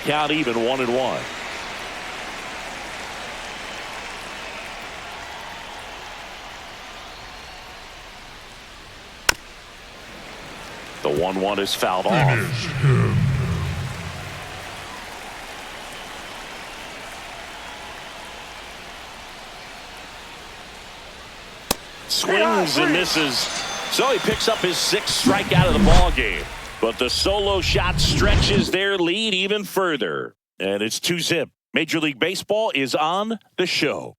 count even 1-1. The 1-1 is fouled off. Swings and misses. So he picks up his 6th strikeout of the ball game. But the solo shot stretches their lead even further. And it's 2-zip. Major League Baseball is on the show.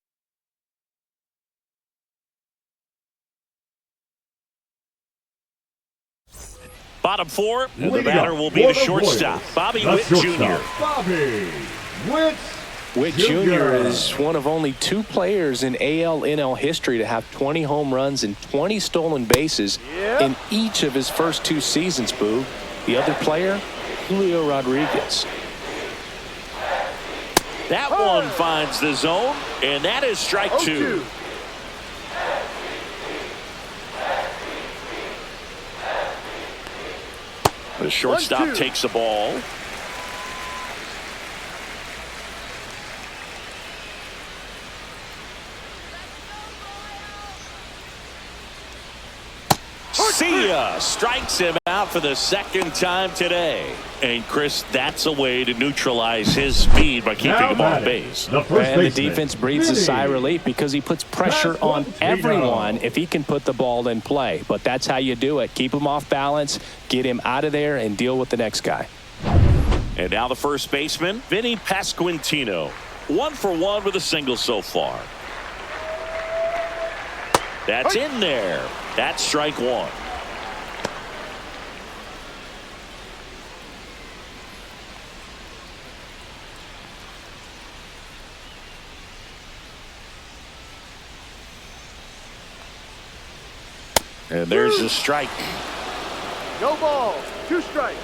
Bottom 4, and the batter will be the shortstop, Bobby Witt Jr. Bobby Witt Jr. is one of only 2 players in AL/NL history to have 20 home runs and 20 stolen bases in each of his first 2 seasons, Boo. The other player, Julio Rodriguez. That one finds the zone, and that is strike 2. The shortstop takes the ball. See ya! Strikes him out for the 2nd time today. And Chris, that's a way to neutralize his speed by keeping him off base. And the defense breathes a sigh of relief because he puts pressure on everyone if he can put the ball in play. But that's how you do it. Keep him off balance, get him out of there, and deal with the next guy. And now the first baseman, Vinny Pasquantino. 1 for 1 with a single so far. That's in there. That's strike 1. And there's a strike. No ball. 2 strikes.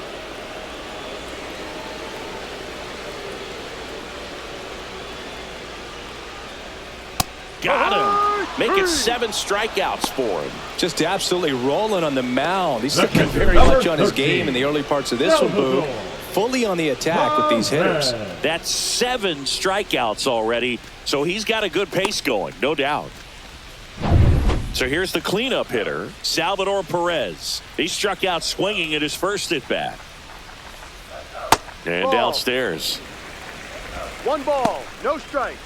Got him. Make it 7 strikeouts for him. Just absolutely rolling on the mound. He's looking very much on his game in the early parts of this one, Boo. Fully on the attack with these hitters. That's 7 strikeouts already, so he's got a good pace going, no doubt. So here's the cleanup hitter, Salvador Perez. He struck out swinging at his first at-bat. And downstairs. 1 ball, no strikes.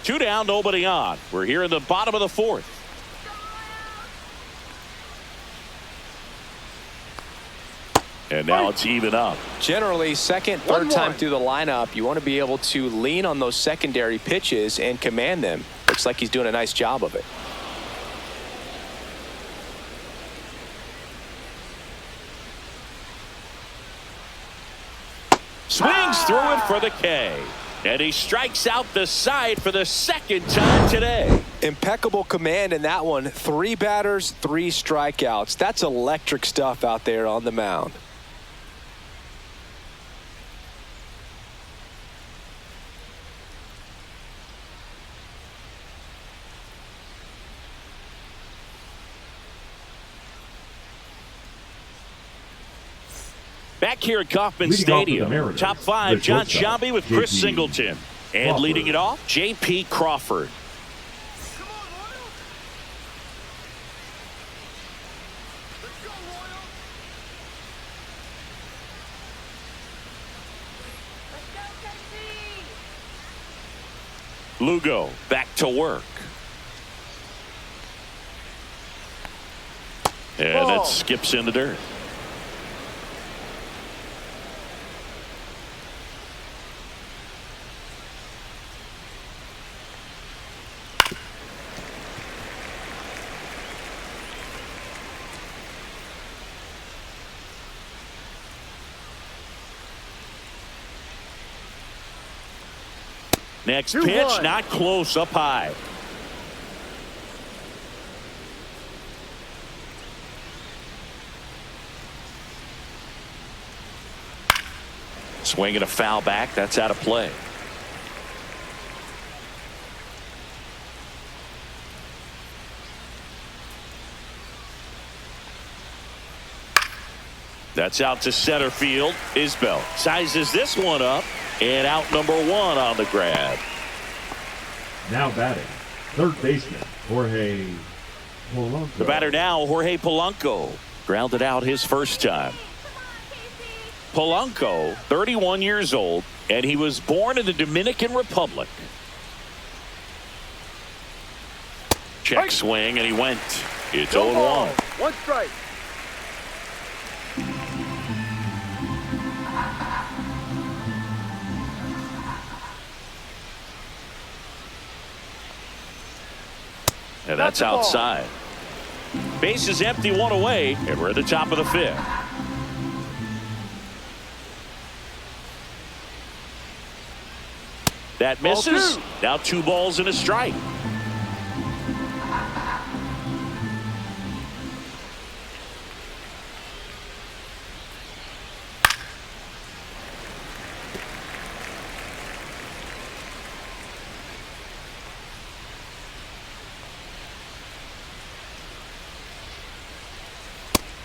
Two down, nobody on. We're here in the bottom of the 4th. And now it's even up. Generally, second, third time through the lineup, you want to be able to lean on those secondary pitches and command them. Looks like he's doing a nice job of it. Swings through it for the K. And he strikes out the side for the 2nd time today. Impeccable command in that one. 3 batters, 3 strikeouts. That's electric stuff out there on the mound. Back here at Kauffman Stadium, top 5, John Sciambi with Chris Singleton. And leading it off, J.P. Crawford. Lugo back to work. And it skips in the dirt. Next pitch, not close, up high. Swinging a foul back, that's out of play. That's out to center field. Isbell sizes this one up, and out number 1 on the grab. Now batting, third baseman, Jorge Polanco. The batter now, Jorge Polanco. Grounded out his first time. Polanco, 31 years old, and he was born in the Dominican Republic. Check swing, and he went. It's 0-1. 1 strike. And that's outside. Base is empty, 1 away, and we're at the top of the 5th. That misses. Now 2 balls and a strike.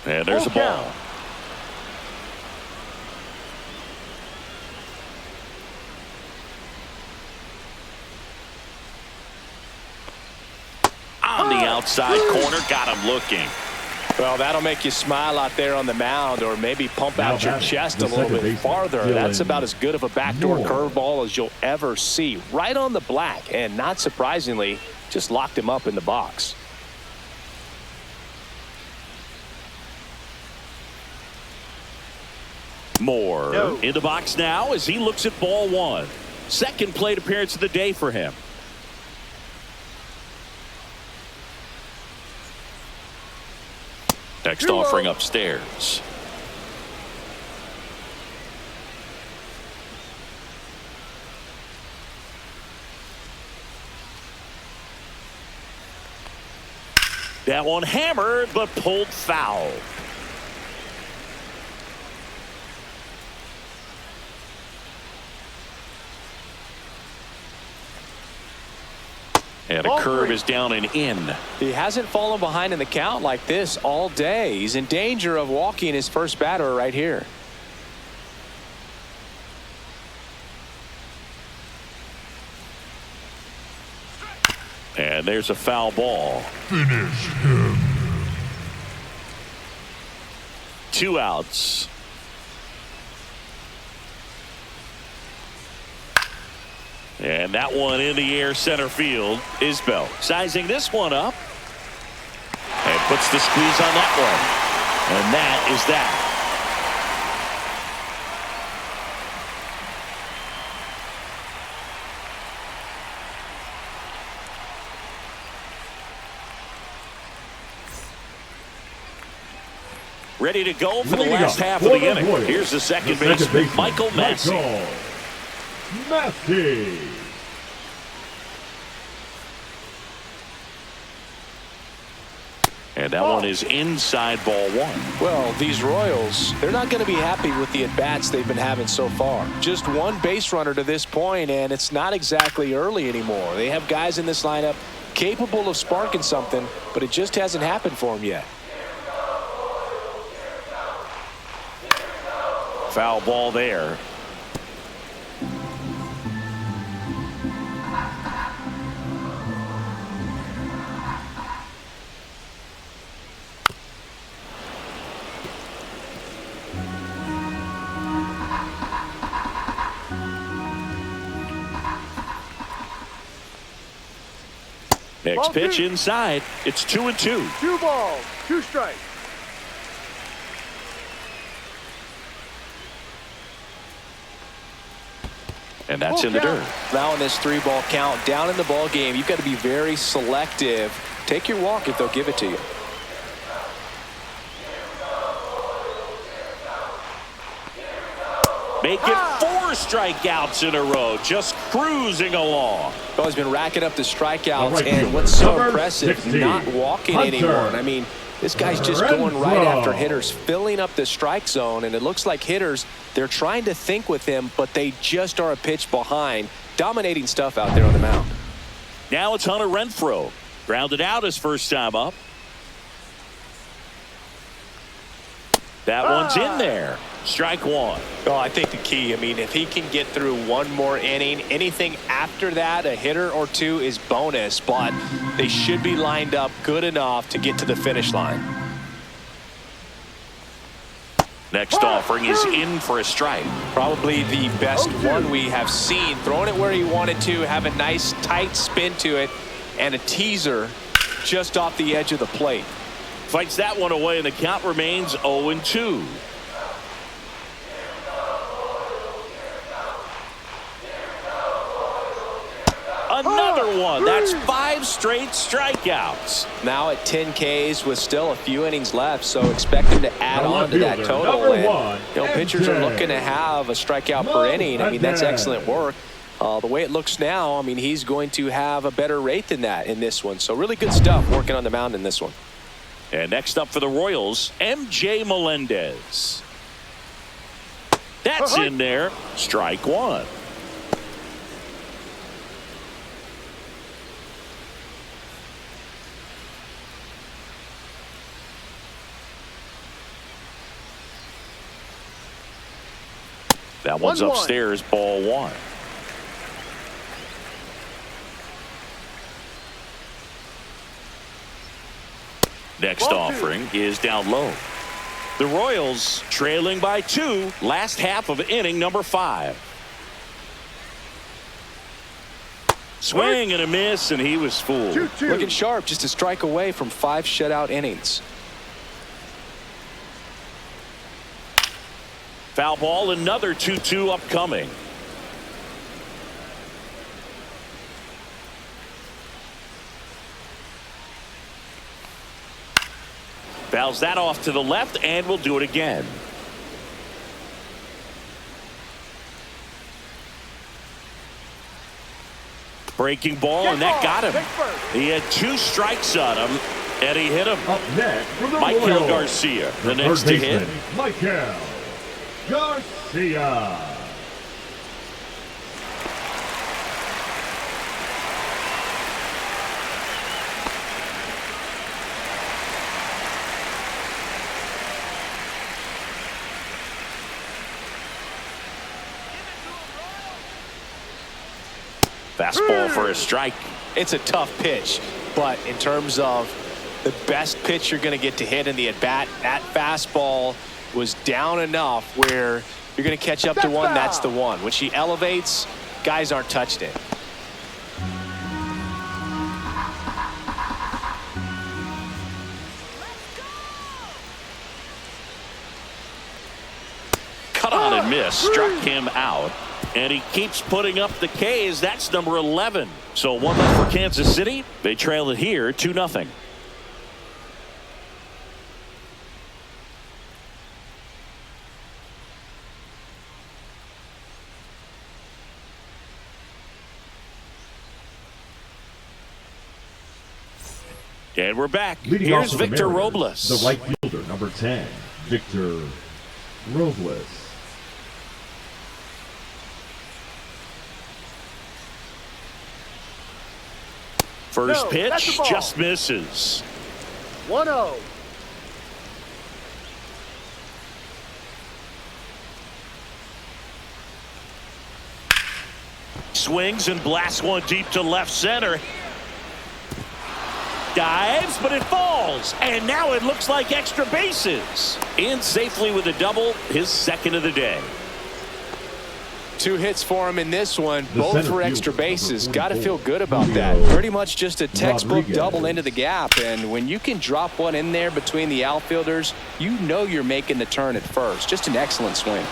And there's a ball. On the outside corner, got him looking. Well, that'll make you smile out there on the mound, or maybe pump out your chest a little bit farther. That's about as good of a backdoor curveball as you'll ever see. Right on the black, and not surprisingly, just locked him up in the box. Moore in the box now as he looks at ball 1. Second plate appearance of the day for him. Next offering upstairs. That one hammered but pulled foul. And a curve is down and in. He hasn't fallen behind in the count like this all day. He's in danger of walking his first batter right here. And there's a foul ball. Finish him. 2 outs. And that one in the air center field. Isbell sizing this one up. And puts the squeeze on that one. And that is that. Ready to go for the last half of the inning. Here's the second baseman, Michael Massey. And that one is inside ball 1. Well, these Royals, they're not going to be happy with the at-bats they've been having so far. Just one base runner to this point, and it's not exactly early anymore. They have guys in this lineup capable of sparking something, but it just hasn't happened for them yet. Foul ball there. Next pitch inside. It's 2-2. 2 balls, 2 strikes. And that's in the dirt. Now in this 3-ball count, down in the ball game, you've got to be very selective. Take your walk if they'll give it to you. Make it 4 strikeouts in a row, just cruising along. Well, he's been racking up the strikeouts, and what's so impressive, not walking anymore. And I mean, this guy's just going right after hitters, filling up the strike zone, and it looks like hitters, they're trying to think with him, but they just are a pitch behind. Dominating stuff out there on the mound. Now it's Hunter Renfroe. Grounded out his first time up. That one's in there. Strike one. Well, I think the key, I mean, if he can get through one more inning, anything after that, a hitter or two is bonus, but they should be lined up good enough to get to the finish line. Next offering is in for a strike. Probably the best one we have seen. Throwing it where he wanted to, have a nice tight spin to it, and a teaser just off the edge of the plate. Fights that one away, and the count remains 0-2. Another one. That's 5 straight strikeouts. Now at 10 Ks with still a few innings left, so expect him to add on to that total. And, pitchers are looking to have a strikeout per inning. I mean, that's excellent work. The way it looks now, I mean, he's going to have a better rate than that in this one. So really good stuff working on the mound in this one. And next up for the Royals, MJ Melendez. That's in there. Strike one. That one's upstairs, ball one. Next offering is down low. The Royals trailing by 2, last half of inning number 5. Swing and a miss, and he was fooled. Looking sharp, just a strike away from 5 shutout innings. Foul ball, another 2-2 upcoming. Fouls that off to the left, and we'll do it again. Breaking ball, and that got him. He had 2 strikes on him, and he hit him. Up next for the Michael Royals, Garcia, the next to hit. Michael Garcia. Fastball for a strike. It's a tough pitch, but in terms of the best pitch you're going to get to hit in the at-bat, that fastball was down enough where you're going to catch up to one. That's the one. When she elevates, guys aren't touching it. Cut on and miss. Struck him out. And he keeps putting up the Ks. That's number 11. So 1 left for Kansas City. They trail it here 2-0. And we're back. Here's Victor Robles. The right fielder, number 10, Victor Robles. First pitch just misses. 1-0. Swings and blasts one deep to left center. Dives, but it falls. And now it looks like extra bases. In safely with a double, his second of the day. 2 hits for him in this one, both for extra bases. Got to feel good about that. Pretty much just a textbook double into the gap. And when you can drop one in there between the outfielders, you know you're making the turn at first. Just an excellent swing.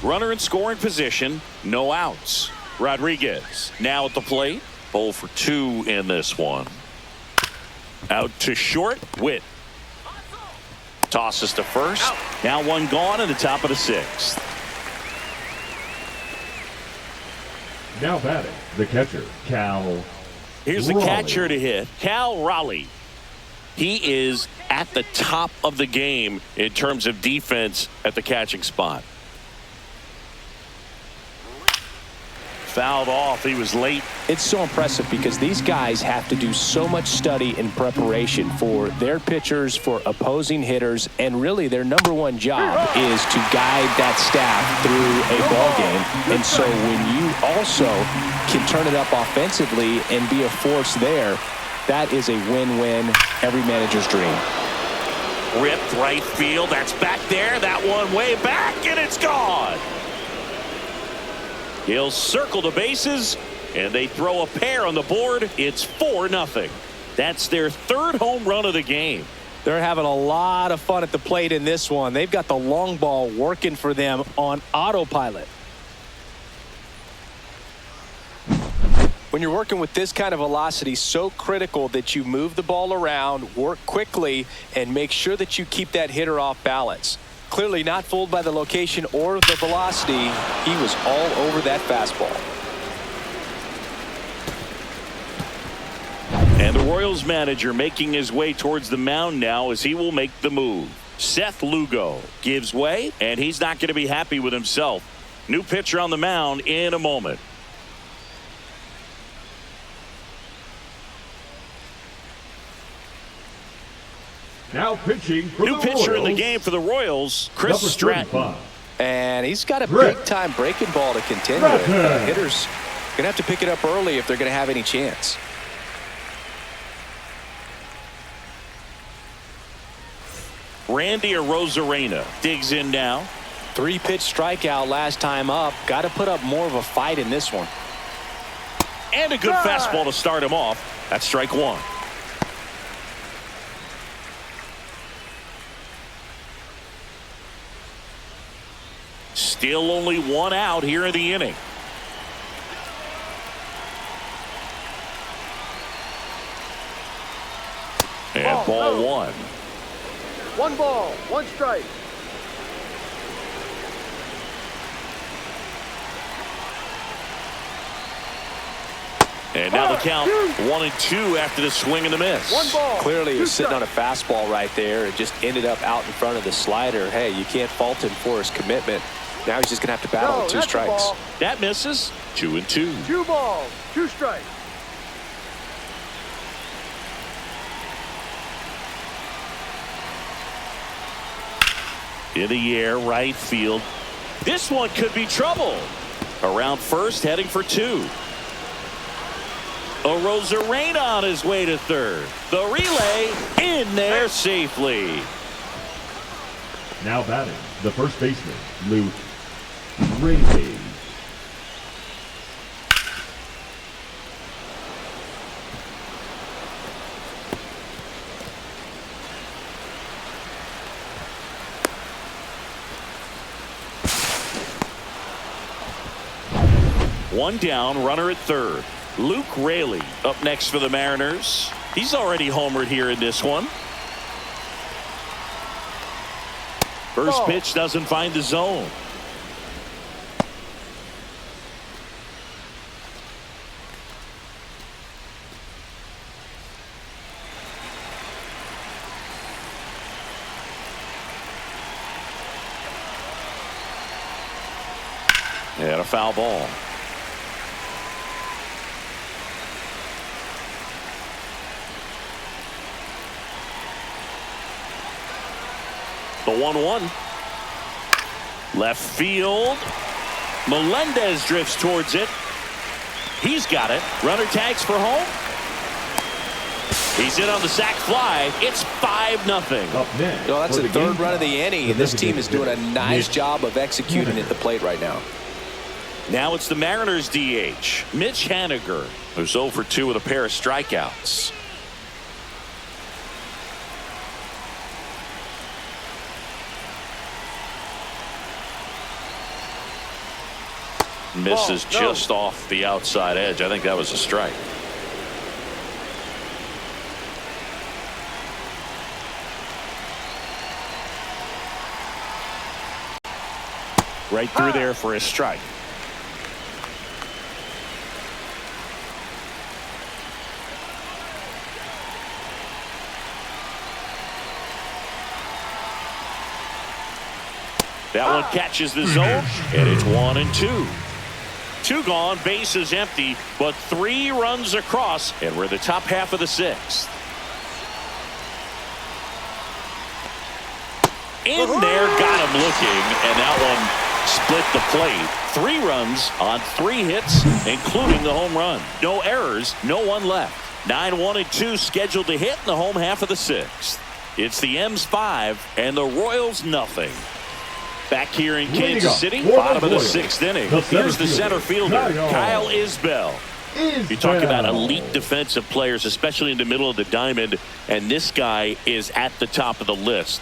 Runner in scoring position, no outs. Rodriguez now at the plate. 0 for 2 in this one. Out to short. Witt tosses to first. Now one gone in the top of the 6th. Now batting, the catcher, Cal. Here's the catcher to hit, Cal Raleigh. He is at the top of the game in terms of defense at the catching spot. Fouled off. He was late. It's so impressive because these guys have to do so much study and preparation for their pitchers, for opposing hitters, and really their #1 job is to guide that staff through a ball game. And so when you also can turn it up offensively and be a force there, that is a win-win, every manager's dream. Ripped right field. That's back there. That one way back, and it's gone. He'll circle the bases, and they throw a pair on the board. It's 4-0. That's their 3rd home run of the game. They're having a lot of fun at the plate in this one. They've got the long ball working for them on autopilot. When you're working with this kind of velocity, so critical that you move the ball around, work quickly, and make sure that you keep that hitter off balance. Clearly not fooled by the location or the velocity. He was all over that fastball. And the Royals manager making his way towards the mound now as he will make the move. Seth Lugo gives way, and he's not going to be happy with himself. New pitcher on the mound in a moment. Now pitching for New the pitcher in the Royals, game for the Royals, Chris number Stratton. 35. And he's got a Rick. big-time breaking ball to contend with. Stratton. Hitters going to have to pick it up early if they're going to have any chance. Randy Arozarena digs in now. 3-pitch strikeout last time up. Got to put up more of a fight in this one. And a good fastball to start him off. That's strike 1. Still only 1 out here in the inning. And ball 1. 1 ball, 1 strike. And now the count 1-2 after the swing and the miss. 1 ball. Clearly he was 2 sitting on a strikes. fastball right there. It just ended up out in front of the slider. Hey, you can't fault him for his commitment. Now he's just going to have to battle No, with 2 that's a strikes. ball. That misses. 2-2. 2 balls, 2 strikes. In the air, right field. This one could be trouble. Around first, heading for 2. Arozarena on his way to 3rd. The relay in there safely. Now batting, the first baseman, Luke Raley. One down, runner at 3rd. Luke Raley up next for the Mariners. He's already homered here in this one. First pitch doesn't find the zone. And a foul ball. The 1-1. Left field. Melendez drifts towards it. He's got it. Runner tags for home. He's in on the sac fly. It's 5-0. Up next. Well, that's for the the 3rd game run of the inning, and this team is doing a nice Mitch job of executing at the plate right now. Now it's the Mariners DH, Mitch Haniger, who's 0 for 2 with a pair of strikeouts. Misses Ball, no. just off the outside edge. I think that was a strike. Right through there for a strike. That one catches the zone, and it's 1-2. 2 gone, bases empty, but 3 runs across, and we're in the top half of the 6th. In there, got him looking, and that one split the plate. 3 runs on 3 hits, including the home run. No errors, no one left. 9-1-2 scheduled to hit in the home half of the 6th. It's the M's 5 and the Royals nothing. Back here in Kansas City, bottom of the 6th inning. Here's the center fielder, Kyle Isbell. You talk about elite defensive players, especially in the middle of the diamond, and this guy is at the top of the list.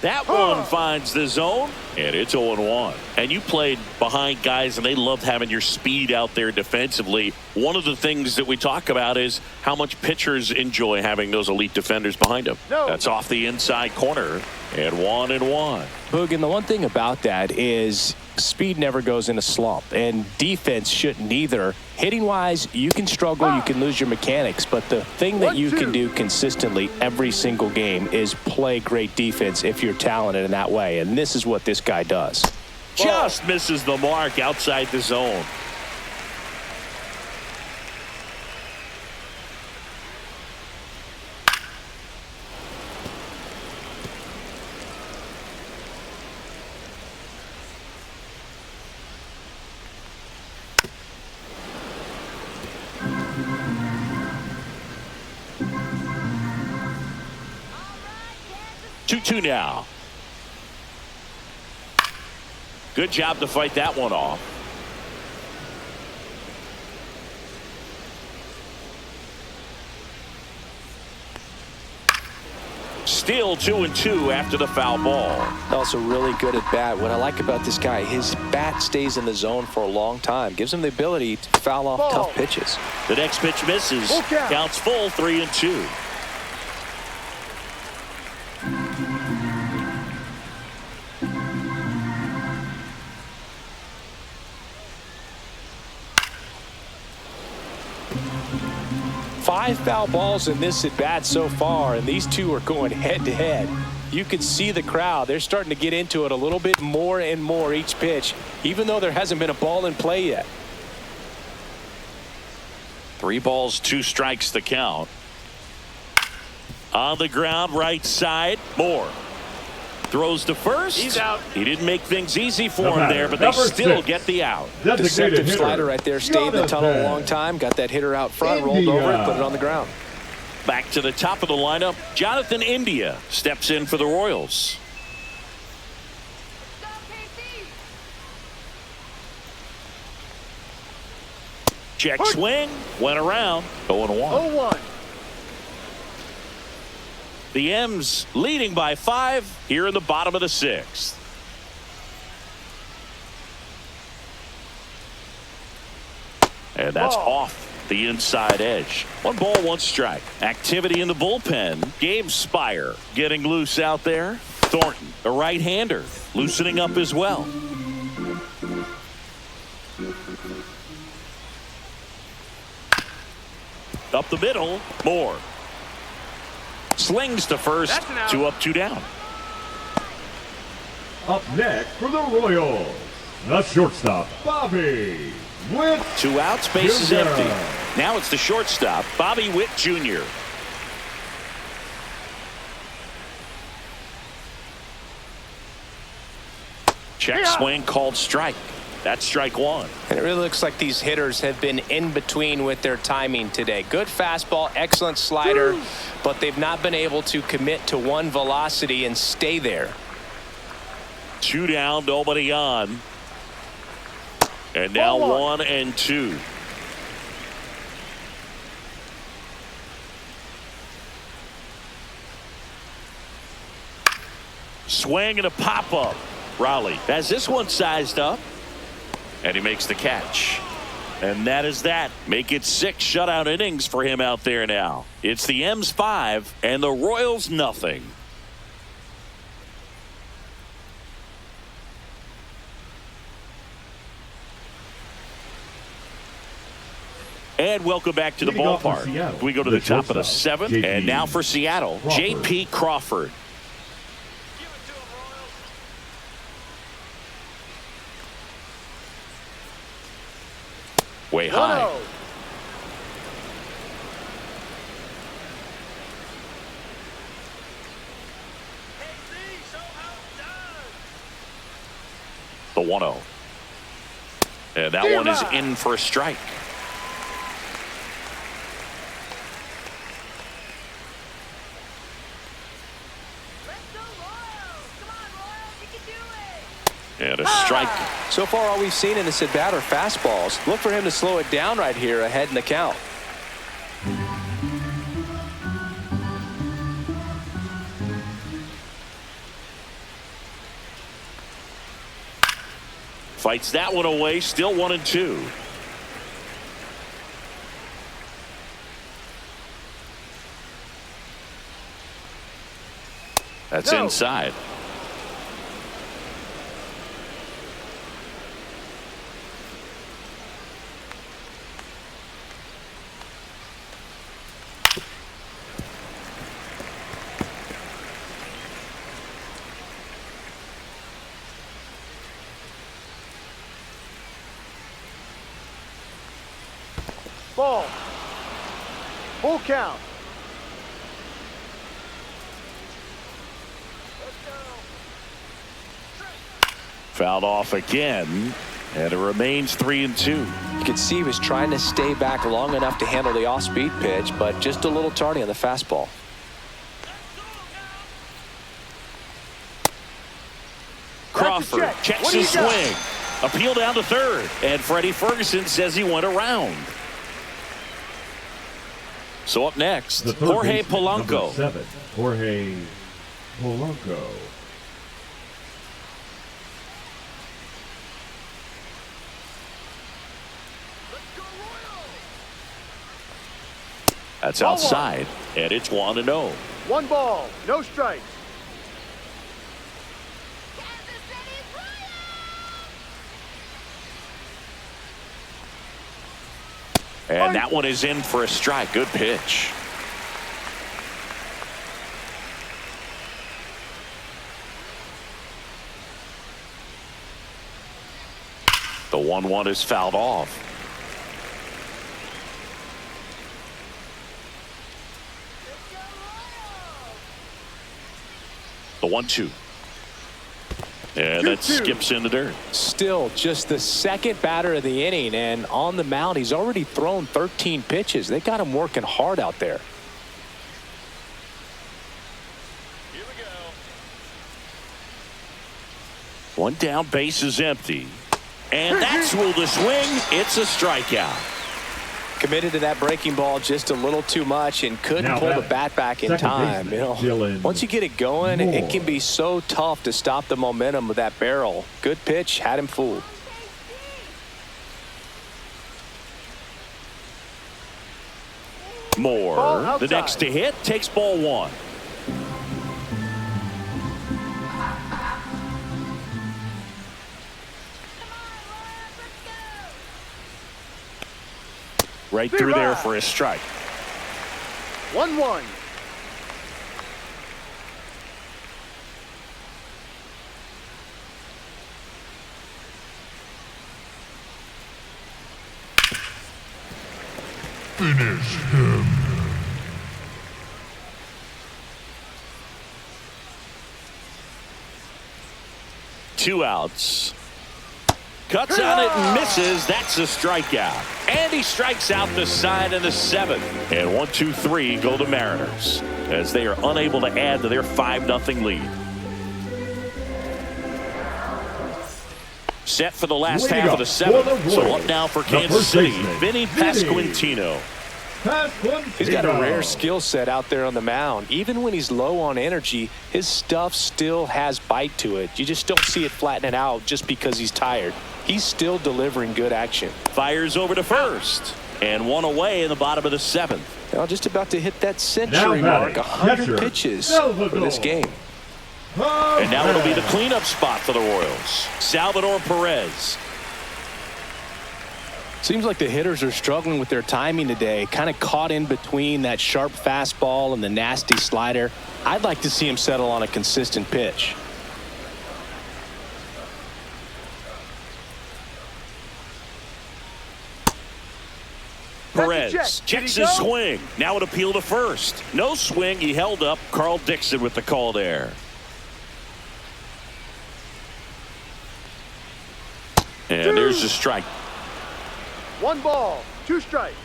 That one finds the zone, and it's 0-1. And you played behind guys, and they loved having your speed out there defensively. One of the things that we talk about is how much pitchers enjoy having those elite defenders behind them. That's off the inside corner, and 1-1. Boog, and the one thing about that is speed never goes in a slump, and defense shouldn't either. Hitting-wise, you can struggle, you can lose your mechanics, but the thing that you can do consistently every single game is play great defense if you're talented in that way, and this is what this guy does. Just misses the mark outside the zone. Two now. Good job to fight that one off. Still 2-2 after the foul ball. Also really good at bat. What I like about this guy, his bat stays in the zone for a long time. Gives him the ability to foul off tough pitches. The next pitch misses. Counts full, 3-2. Five foul balls in this at bat so far, and these two are going head to head. You can see the crowd. They're starting to get into it a little bit more and more each pitch, even though there hasn't been a ball in play yet. 3 balls, 2 strikes the count. On the ground, right side, Moore. Throws to first. He's out. He didn't make things easy for him there, but they still get the out. Deceptive slider right there. Stayed in the tunnel a long time. Got that hitter out front, rolled over it, put it on the ground. Back to the top of the lineup. Jonathan India steps in for the Royals. Check swing. Went around. 0-1. 0-1. The M's leading by 5 here in the bottom of the 6th. And that's off the inside edge. 1 ball, 1 strike. Activity in the bullpen. Gabe Spire getting loose out there. Thornton, a right-hander, loosening up as well. Up the middle, Moore. Slings to first. 2 up, 2 down. Up next for the Royals, the shortstop, Bobby Witt. 2 outs, bases empty. Now it's the shortstop, Bobby Witt Jr. Check swing called strike. That's strike 1. And it really looks like these hitters have been in between with their timing today. Good fastball, excellent slider, but they've not been able to commit to one velocity and stay there. 2 down, nobody on. And now 1-2. Swing and a pop-up. Raleigh has this one sized up. And he makes the catch. And that is that. Make it 6 shutout innings for him out there now. It's the M's 5 and the Royals nothing. And welcome back to the ballpark. We go to the top of the 7th. And now for Seattle, J.P. Crawford. Way high. 1-0. The 1-0. And that one is in for a strike. And a strike. So far, all we've seen in this at bat are fastballs. Look for him to slow it down right here ahead in the count. Fights that one away. Still 1-2. That's inside. Ball. Full count. Fouled off again, and it remains 3-2. You could see he was trying to stay back long enough to handle the off-speed pitch, but just a little tardy on the fastball. Crawford checks his swing. Appeal down to third, and Freddie Ferguson says he went around. So up next, Jorge Polanco. 7, Jorge Polanco. That's outside, and it's 1-0. 1 ball, no strikes. And that one is in for a strike. Good pitch. The 1-1 is fouled off. The 1-2. And that skips in the dirt. Still just the second batter of the inning, and on the mound he's already thrown 13 pitches. They got him working hard out there. Here we go. One down, base is empty. And that's ruled a swing. It's a strikeout. Committed to that breaking ball just a little too much and couldn't pull the bat back in time. You know, once you get it going, it can be so tough to stop the momentum of that barrel. Good pitch, had him fooled. Moore, the next to hit, takes ball 1. Right through there for a strike. 1-1. Finish him. Two outs. Cuts on it and misses. That's a strikeout. And he strikes out the side in the 7th. And 1-2-3 go the Mariners as they are unable to add to their 5-0 lead. Set for the last half of the 7th. So up now for Kansas City, Vinny Pasquantino. He's got a rare skill set out there on the mound. Even when he's low on energy, his stuff still has bite to it. You just don't see it flatten it out just because he's tired. He's still delivering good action. Fires over to first. And one away in the bottom of the 7th. Now just about to hit that century mark. 100 pitches for this game. And now it'll be the cleanup spot for the Royals. Salvador Perez. Seems like the hitters are struggling with their timing today. Kind of caught in between that sharp fastball and the nasty slider. I'd like to see him settle on a consistent pitch. Perez checks his swing. Now an appeal to first. No swing. He held up. Carl Dixon with the call there. And there's a strike. 1 ball, 2 strikes.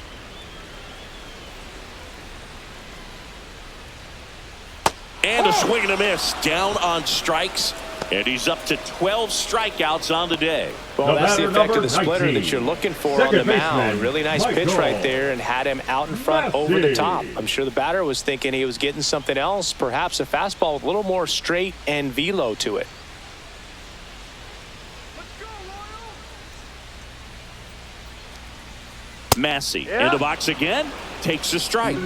And a swing and a miss. Down on strikes. And he's up to 12 strikeouts on the day. Well, that's the effect of the splitter 19, that you're looking for second on the mound. baseman, Really nice pitch Michael right there and had him out in front over the top. Massey. I'm sure the batter was thinking he was getting something else, perhaps a fastball with a little more straight and velo to it. Massey in the box again. Takes a strike.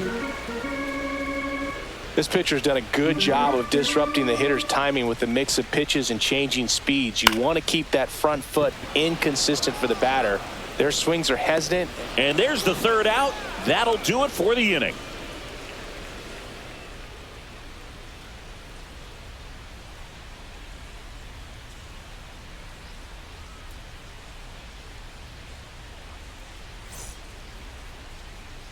This pitcher's done a good job of disrupting the hitter's timing with the mix of pitches and changing speeds. You want to keep that front foot inconsistent for the batter. Their swings are hesitant. And there's the third out. That'll do it for the inning.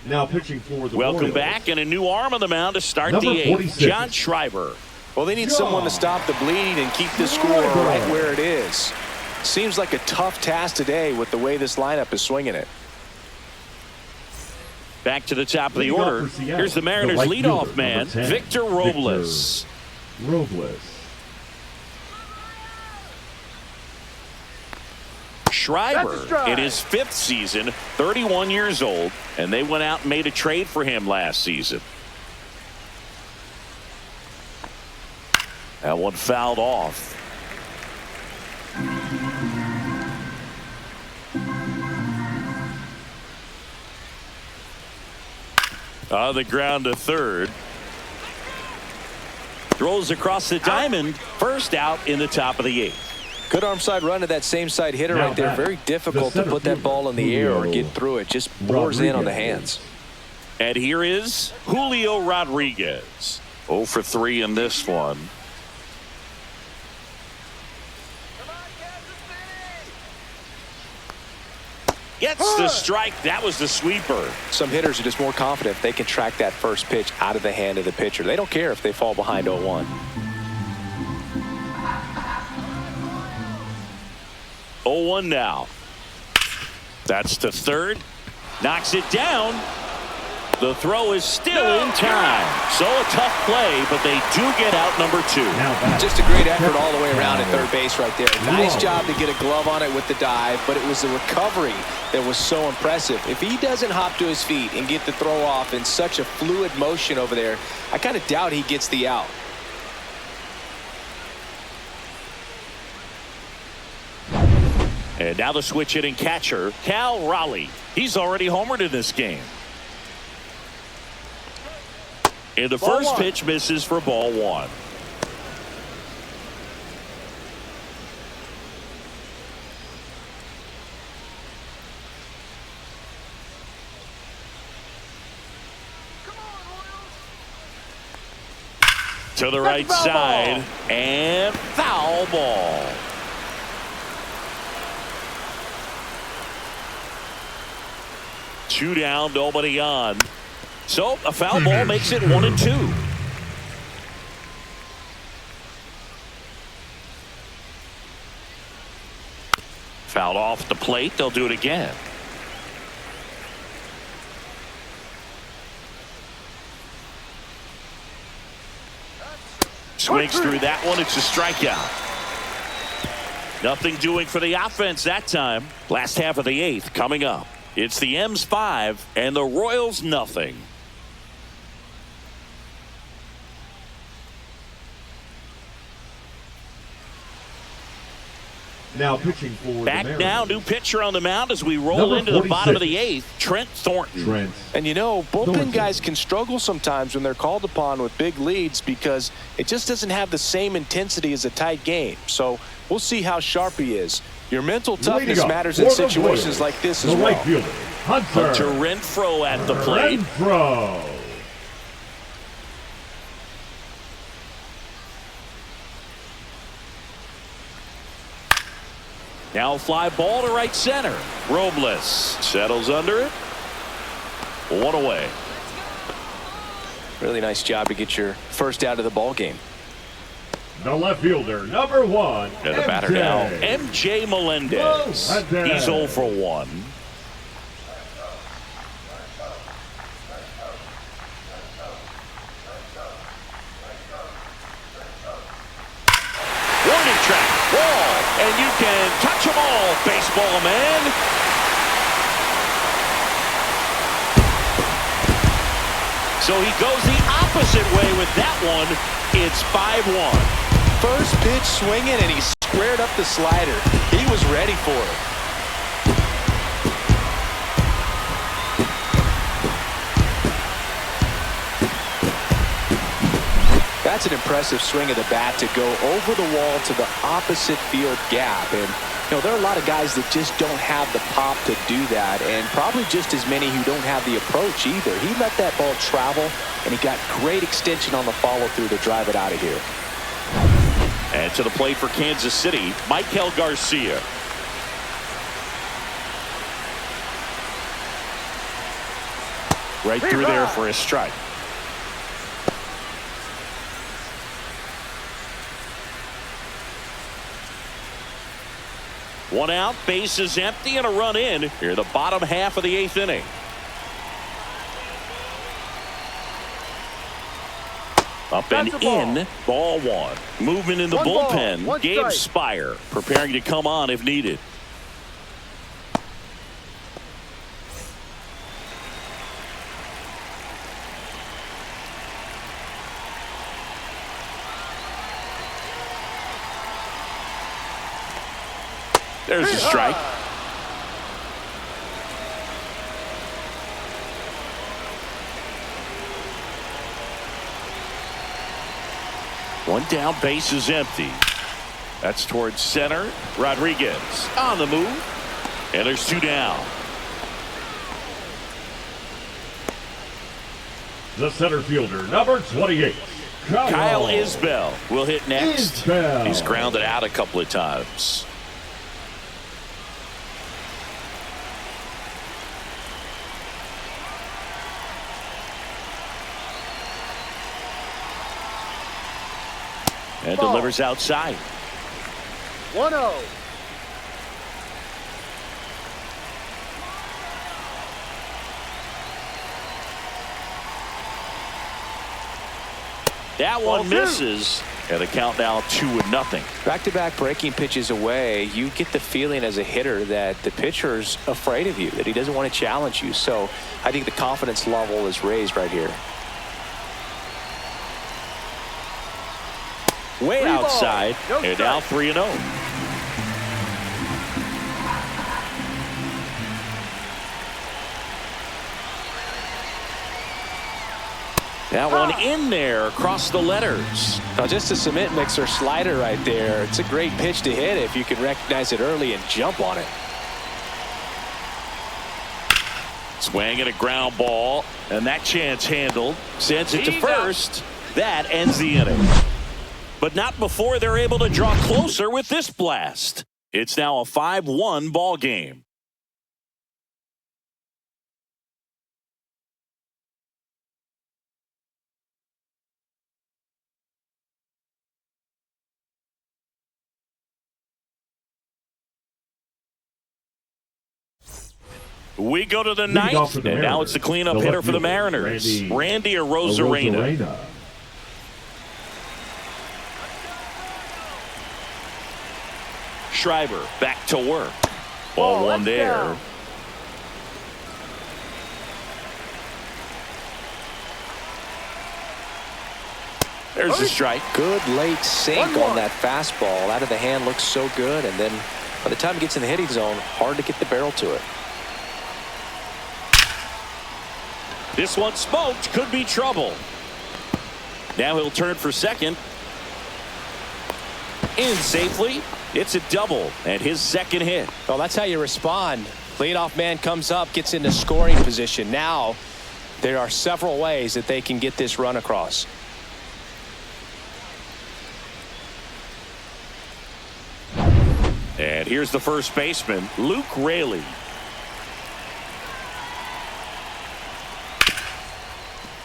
Now pitching for the Welcome Royals. back, and a new arm on the mound to start Number the 8th. 46. John Schreiber. Well, they need someone to stop the bleed and keep the score right where it is. Seems like a tough task today with the way this lineup is swinging it. Back to the top of the Leading off order. for Seattle, Here's the Mariners' right leadoff fielder, man, number 10, Victor Robles. Robles. Schreiber in his 5th season, 31 years old, and they went out and made a trade for him last season. That one fouled off. On the ground to third. Throws across the diamond. First out in the top of the 8th. Good arm side run to that same side hitter Now right there. back, Very difficult the to put that ball in the air or get through it. Just bores in on the hands. And here is Julio Rodriguez. 0 for 3 in this one. Gets the strike. That was the sweeper. Some hitters are just more confident if they can track that first pitch out of the hand of the pitcher. They don't care if they fall behind 0-1. 0-1 now. That's to third. Knocks it down. The throw is still in time. So a tough play, but they do get out number 2. Just a great effort all the way around at third base right there. Nice job to get a glove on it with the dive, but it was the recovery that was so impressive. If he doesn't hop to his feet and get the throw off in such a fluid motion over there, I kind of doubt he gets the out. And now the switch hitting catcher, Cal Raleigh. He's already homered in this game. And the first pitch misses for ball 1. To the right side, and foul ball. Two down, nobody on. So a foul ball makes it 1-2. Fouled off the plate. They'll do it again. Swings through that one. It's a strikeout. Nothing doing for the offense that time. Last half of the 8th coming up. It's the M's 5 and the Royals nothing. Now pitching for Back the now, Mariners. new pitcher on the mound as we roll Number into the bottom of 46. the 8th. Trent Thornton. And you know, bullpen guys can struggle sometimes when they're called upon with big leads because it just doesn't have the same intensity as a tight game. So we'll see how sharp he is. Your mental toughness matters in situations like this as well. Right fielder, Hunter Renfroe at the plate. Renfroe. Now fly ball to right center. Robles settles under it. One away. Really nice job to get your first out of the ball game. The left fielder, number 1. And the batter now, MJ Melendez. He's 0 for 1. Warning track, ball, and you can touch them all, baseball man. So he goes the opposite way with that one. It's 5-1. First pitch swinging, and he squared up the slider. He was ready for it. That's an impressive swing of the bat to go over the wall to the opposite field gap. And, there are a lot of guys that just don't have the pop to do that, and probably just as many who don't have the approach either. He let that ball travel, and he got great extension on the follow-through to drive it out of here. And to the plate for Kansas City, Michael Garcia. Right through there for a strike. One out, base is empty, and a run in here the bottom half of the 8th inning. Up and in, ball 1. Movement in the bullpen. Gabe Spire preparing to come on if needed. There's a strike. One down, base is empty. That's towards center. Rodriguez on the move. And there's 2 down. The center fielder, number 28. Kyle Isbell will hit next. Isbell. He's grounded out a couple of times. And delivers outside. 1-0. That one misses. And the count now 2-0. Back-to-back breaking pitches away, you get the feeling as a hitter that the pitcher's afraid of you, that he doesn't want to challenge you. So I think the confidence level is raised right here. Way outside, and now 3-0. That one in there across the letters. Now just a cement mixer slider right there. It's a great pitch to hit if you can recognize it early and jump on it. Swing and a ground ball, and that chance handled. Sends it to first. That ends the inning. But not before they're able to draw closer with this blast. It's now a 5-1 ball game. We go to the ninth, and now it's the cleanup hitter for the Mariners, Randy Arozarena. Schreiber back to work. Ball one there. Down. There's a strike. Good late sink on that fastball. Out of the hand looks so good, and then by the time it gets in the hitting zone, hard to get the barrel to it. This one smoked, could be trouble. Now he'll turn for second. In safely. It's a double and his second hit. Well, that's how you respond. Leadoff man comes up, gets into scoring position. Now there are several ways that they can get this run across. And here's the first baseman, Luke Raley.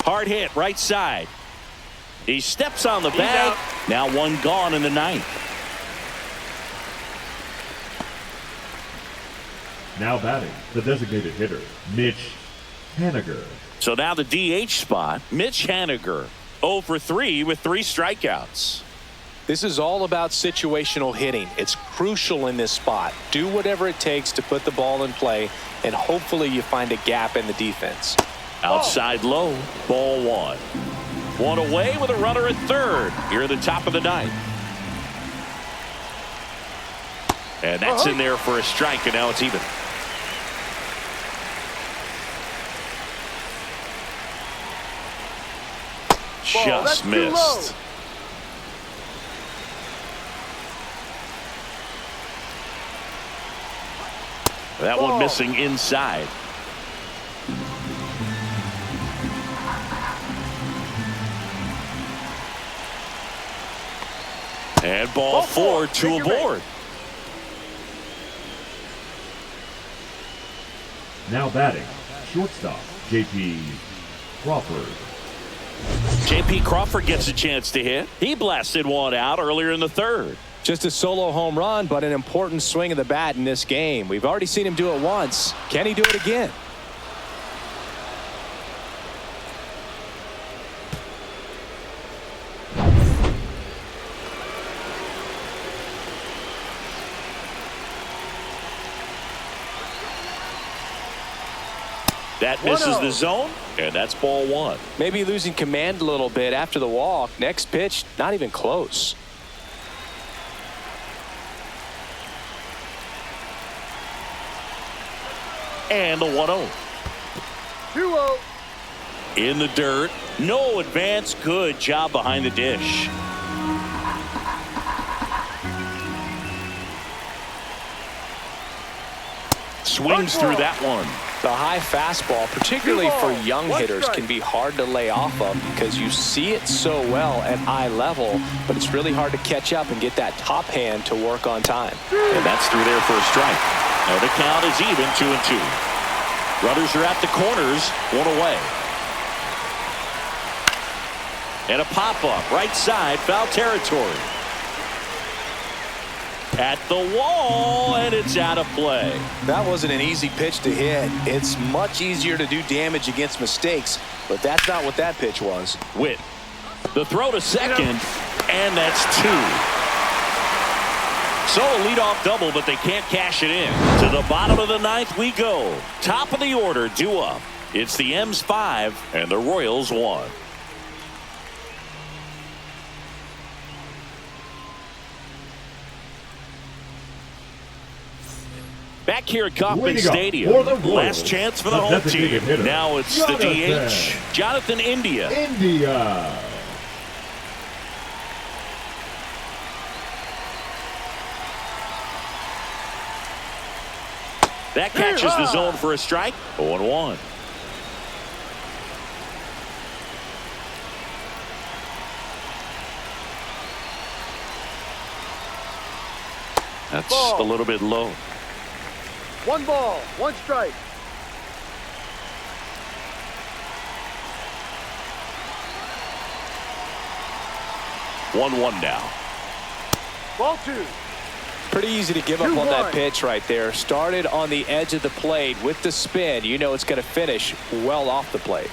Hard hit, right side. He steps on the bag. Now one gone in the ninth. Now batting, the designated hitter, Mitch Haniger. So now the DH spot, Mitch Haniger. 0 for 3 with 3 strikeouts. This is all about situational hitting. It's crucial in this spot. Do whatever it takes to put the ball in play, and hopefully you find a gap in the defense. Outside low, ball 1. One away with a runner at third here at the top of the ninth. And that's in there for a strike, and now it's even. Just missed. That one missing inside. And ball 4, 2 aboard. Now batting, shortstop, J.P. Crawford. J.P. Crawford gets a chance to hit. He blasted one out earlier in the third. Just a solo home run, but an important swing of the bat in this game. We've already seen him do it once. Can he do it again? That misses the zone, and that's ball 1. Maybe losing command a little bit after the walk. Next pitch, not even close. And the 1-0. 2-0. In the dirt. No advance. Good job behind the dish. Swings through that one. The high fastball, particularly for young hitters, can be hard to lay off of because you see it so well at eye level, but it's really hard to catch up and get that top hand to work on time. And that's through there for a strike. Now the count is even, 2-2. Runners are at the corners, 1 away. And a pop-up, right side, foul territory. At the wall, and it's out of play. That wasn't an easy pitch to hit. It's much easier to do damage against mistakes, but that's not what that pitch was. Witt. The throw to second, and that's 2. So a leadoff double, but they can't cash it in. To the bottom of the ninth we go. Top of the order, due up. It's the M's 5, and the Royals 1. Back here at Kauffman Stadium, last chance for the home team. Now it's the DH, Jonathan India. That catches the zone for a strike. 0-1. That's a little bit low. 1 ball, 1 strike. One now. Ball 2. Pretty easy to give up on that pitch right there. Started on the edge of the plate with the spin. You know it's going to finish well off the plate.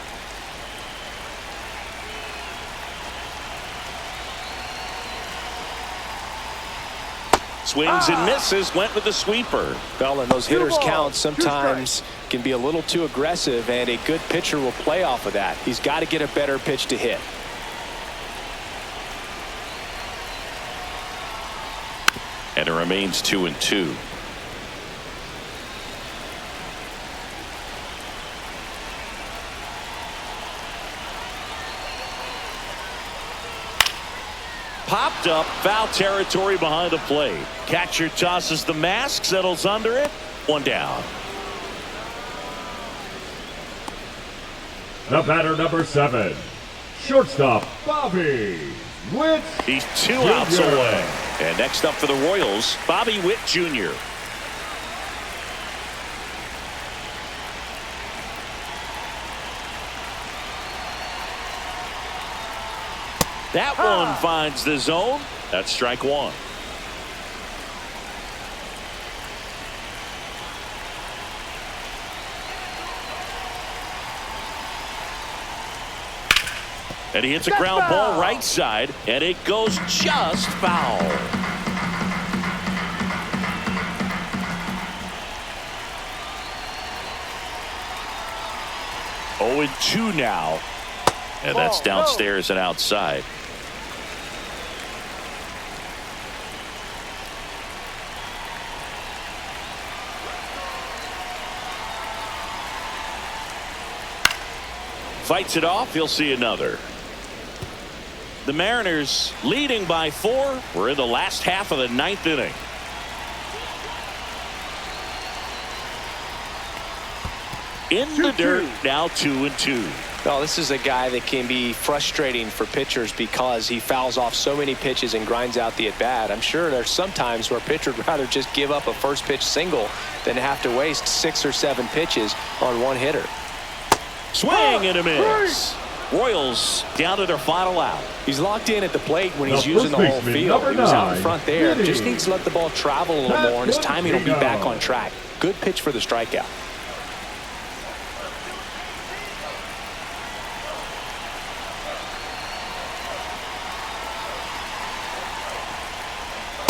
Swings and misses, went with the sweeper. Well, and those hitters' counts sometimes can be a little too aggressive, and a good pitcher will play off of that. He's got to get a better pitch to hit. And it remains 2-2. Popped up, foul territory behind the plate. Catcher tosses the mask, settles under it. 1 down. The batter, number 7, shortstop, Bobby Witt. He's 2 outs away. And next up for the Royals, Bobby Witt Jr. That one finds the zone. That's strike one. And he hits a ground ball right side, and it goes just foul. Oh, 0-2 now. And that's downstairs and outside. Fights it off. He'll see another. The Mariners leading by 4. We're in the last half of the 9th inning. In the dirt, now 2-2. Well, this is a guy that can be frustrating for pitchers because he fouls off so many pitches and grinds out the at-bat. I'm sure there's some times where a pitcher would rather just give up a first pitch single than have to waste 6 or 7 pitches on one hitter. Swing and a miss. Royals down to their final out. He's locked in at the plate when he's using the whole field. He was out in front there. Just needs to let the ball travel a little more, and his timing will be back on track. Good pitch for the strikeout.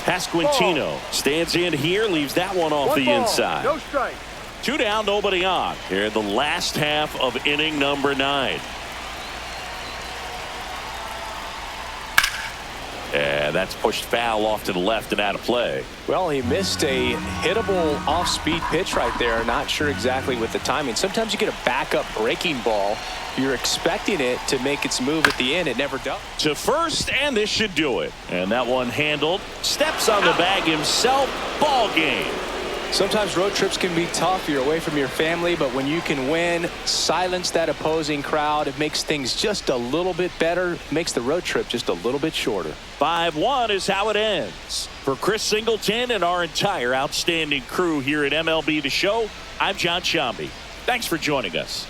Pasquantino stands in here, leaves that one off the inside. No strike. 2 down, nobody on. Here in the last half of inning number 9. And that's pushed foul off to the left and out of play. Well, he missed a hittable off-speed pitch right there. Not sure exactly with the timing. Sometimes you get a backup breaking ball. You're expecting it to make its move at the end. It never does. To first, and this should do it. And that one handled. Steps on the bag himself. Ball game. Sometimes road trips can be tough. You're away from your family, but when you can win, silence that opposing crowd, it makes things just a little bit better, makes the road trip just a little bit shorter. 5-1 is how it ends. For Chris Singleton and our entire outstanding crew here at MLB The Show, I'm John Shambi. Thanks for joining us.